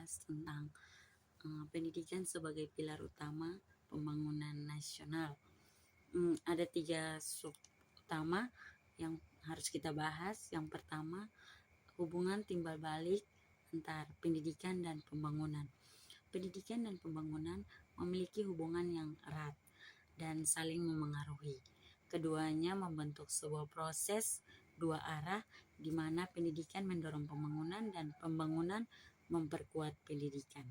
bahas tentang pendidikan sebagai pilar utama pembangunan nasional. Ada 3 sub utama yang harus kita bahas. Yang pertama, hubungan timbal balik antar pendidikan dan pembangunan. Pendidikan dan pembangunan memiliki hubungan yang erat dan saling memengaruhi. Keduanya membentuk sebuah proses dua arah di mana pendidikan mendorong pembangunan dan pembangunan memperkuat pendidikan.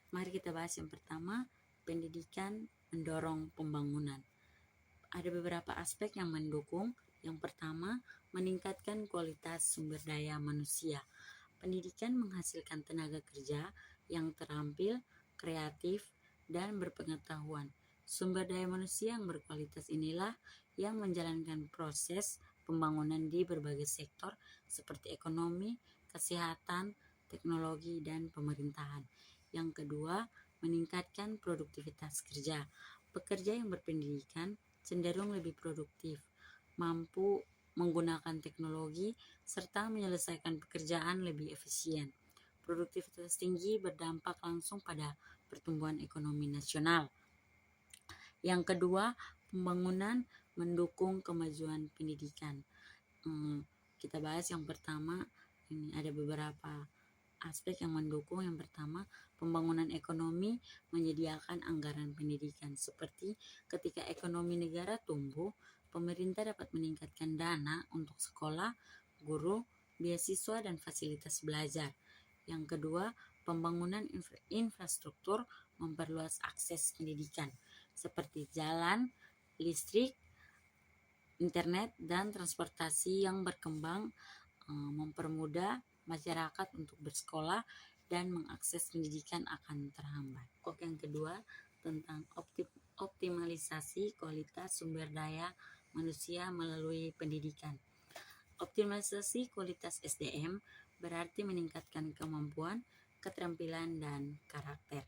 Mari kita bahas yang pertama, pendidikan mendorong pembangunan. Ada beberapa aspek yang mendukung. Yang pertama, meningkatkan kualitas sumber daya manusia. Pendidikan menghasilkan tenaga kerja yang terampil, kreatif, dan berpengetahuan. Sumber daya manusia yang berkualitas inilah yang menjalankan proses pembangunan di berbagai sektor seperti ekonomi, kesehatan, teknologi, dan pemerintahan. Yang kedua, meningkatkan produktivitas kerja. Pekerja yang berpendidikan cenderung lebih produktif, mampu menggunakan teknologi, serta menyelesaikan pekerjaan lebih efisien. Produktivitas tinggi berdampak langsung pada pertumbuhan ekonomi nasional. Yang kedua, pembangunan mendukung kemajuan pendidikan. Kita bahas yang pertama, ini ada beberapa aspek yang mendukung. Yang pertama, pembangunan ekonomi menyediakan anggaran pendidikan. Seperti ketika ekonomi negara tumbuh, pemerintah dapat meningkatkan dana untuk sekolah, guru, beasiswa, dan fasilitas belajar. Yang kedua, pembangunan infrastruktur memperluas akses pendidikan seperti jalan, listrik, internet, dan transportasi yang berkembang mempermudah masyarakat untuk bersekolah dan mengakses pendidikan akan terhambat. Yang kedua, tentang optimalisasi kualitas sumber daya manusia melalui pendidikan. Optimalisasi kualitas SDM berarti meningkatkan kemampuan, keterampilan, dan karakter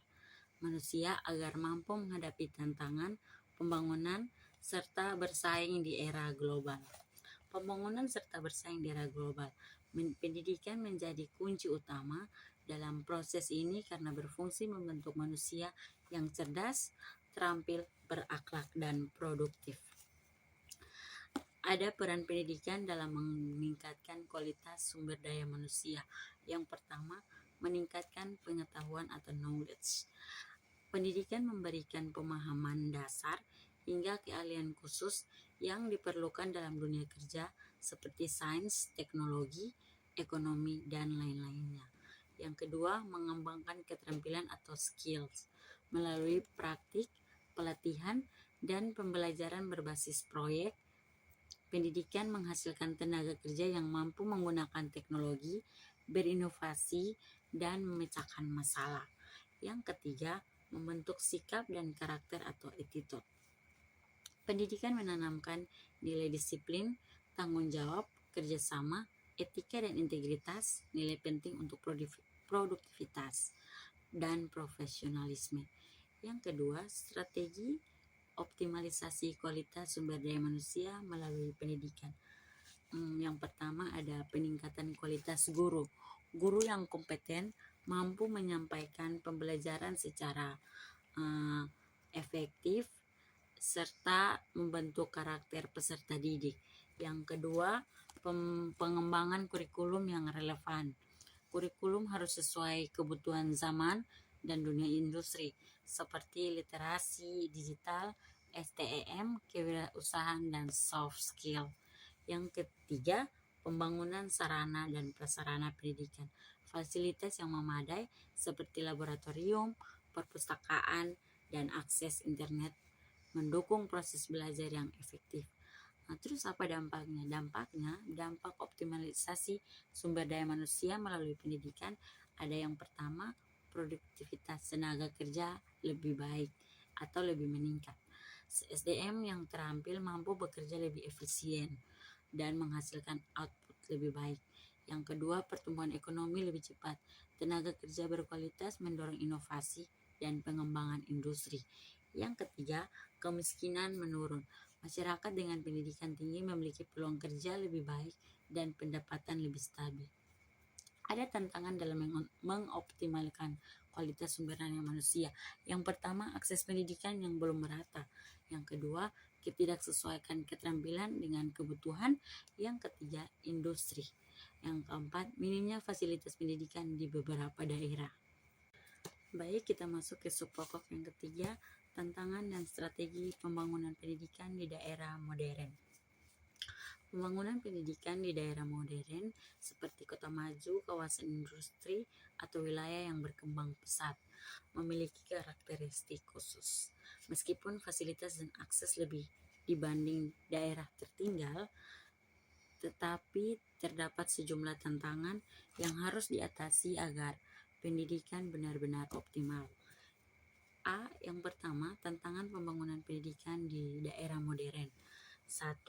manusia agar mampu menghadapi tantangan pembangunan serta bersaing di era global. Pembangunan serta bersaing di era global. Pendidikan menjadi kunci utama dalam proses ini karena berfungsi membentuk manusia yang cerdas, terampil, berakhlak, dan produktif. Ada peran pendidikan dalam meningkatkan kualitas sumber daya manusia. Yang pertama, meningkatkan pengetahuan atau knowledge. Pendidikan memberikan pemahaman dasar hingga keahlian khusus yang diperlukan dalam dunia kerja seperti sains, teknologi, ekonomi, dan lain-lainnya. Yang kedua, mengembangkan keterampilan atau skills melalui praktik, pelatihan, dan pembelajaran berbasis proyek. Pendidikan menghasilkan tenaga kerja yang mampu menggunakan teknologi, berinovasi, dan memecahkan masalah. Yang ketiga, membentuk sikap dan karakter atau attitude. Pendidikan menanamkan nilai disiplin, tanggung jawab, kerjasama, etika dan integritas, nilai penting untuk produktivitas dan profesionalisme. Yang kedua, strategi optimalisasi kualitas sumber daya manusia melalui pendidikan. Yang pertama ada peningkatan kualitas guru. Guru yang kompeten mampu menyampaikan pembelajaran secara efektif serta membentuk karakter peserta didik. Yang kedua, pengembangan kurikulum yang relevan. Kurikulum harus sesuai kebutuhan zaman dan dunia industri seperti literasi digital, STEM, kewirausahaan, dan soft skill. Yang ketiga, pembangunan sarana dan prasarana pendidikan. Fasilitas yang memadai seperti laboratorium, perpustakaan, dan akses internet mendukung proses belajar yang efektif. Terus apa dampaknya? Dampak optimalisasi sumber daya manusia melalui pendidikan ada yang pertama, produktivitas tenaga kerja lebih baik atau lebih meningkat. SDM yang terampil mampu bekerja lebih efisien dan menghasilkan output lebih baik. Yang kedua, pertumbuhan ekonomi lebih cepat. Tenaga kerja berkualitas mendorong inovasi dan pengembangan industri. Yang ketiga, kemiskinan menurun. Masyarakat dengan pendidikan tinggi memiliki peluang kerja lebih baik dan pendapatan lebih stabil. Ada tantangan dalam mengoptimalkan kualitas sumber daya manusia. Yang pertama, akses pendidikan yang belum merata. Yang kedua, ketidaksesuaian keterampilan dengan kebutuhan. Yang ketiga, industri. Yang keempat, minimnya fasilitas pendidikan di beberapa daerah. Baik, kita masuk ke subpokok yang ketiga, tantangan dan strategi pembangunan pendidikan di daerah modern. Pembangunan pendidikan di daerah modern seperti kota maju, kawasan industri, atau wilayah yang berkembang pesat memiliki karakteristik khusus. Meskipun fasilitas dan akses lebih dibanding daerah tertinggal, tetapi terdapat sejumlah tantangan yang harus diatasi agar pendidikan benar-benar optimal. Yang pertama, tantangan pembangunan pendidikan di daerah modern. 1.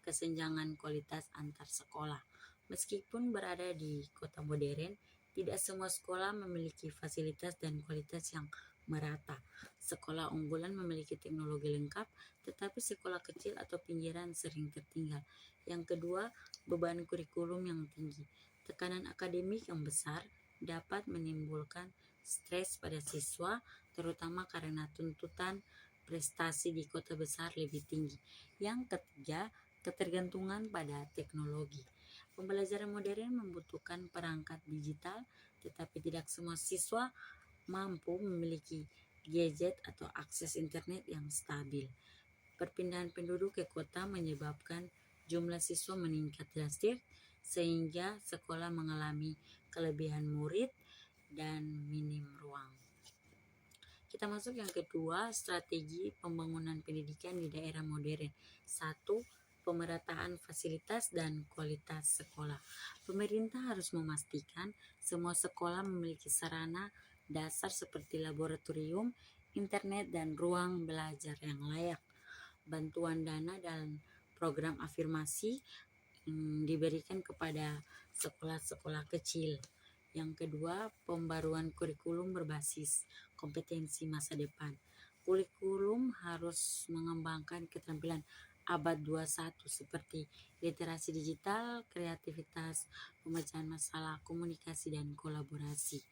Kesenjangan kualitas antar sekolah. Meskipun berada di kota modern, tidak semua sekolah memiliki fasilitas dan kualitas yang merata. Sekolah unggulan memiliki teknologi lengkap, tetapi sekolah kecil atau pinggiran sering tertinggal. Yang kedua, beban kurikulum yang tinggi. Tekanan akademik yang besar dapat menimbulkan stres pada siswa, terutama karena tuntutan prestasi di kota besar lebih tinggi. Yang ketiga, ketergantungan pada teknologi. Pembelajaran modern membutuhkan perangkat digital, tetapi tidak semua siswa mampu memiliki gadget atau akses internet yang stabil. Perpindahan penduduk ke kota menyebabkan jumlah siswa meningkat drastis, sehingga sekolah mengalami kelebihan murid dan minim ruang. Kita masuk yang kedua, strategi pembangunan pendidikan di daerah modern. 1. Pemerataan fasilitas dan kualitas sekolah. Pemerintah harus memastikan semua sekolah memiliki sarana dasar seperti laboratorium, internet, dan ruang belajar yang layak. Bantuan dana dan program afirmasi diberikan kepada sekolah-sekolah kecil. Yang kedua, pembaruan kurikulum berbasis kompetensi masa depan. Kurikulum harus mengembangkan keterampilan abad 21 seperti literasi digital, kreativitas, pemecahan masalah, komunikasi dan kolaborasi,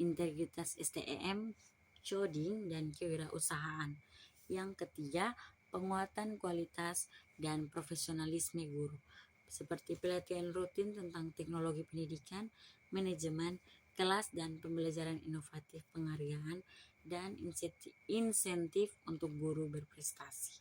integritas STEM, coding, dan kewirausahaan. Yang ketiga, penguatan kualitas dan profesionalisme guru seperti pelatihan rutin tentang teknologi pendidikan, manajemen kelas dan pembelajaran inovatif, penghargaan dan insentif untuk guru berprestasi.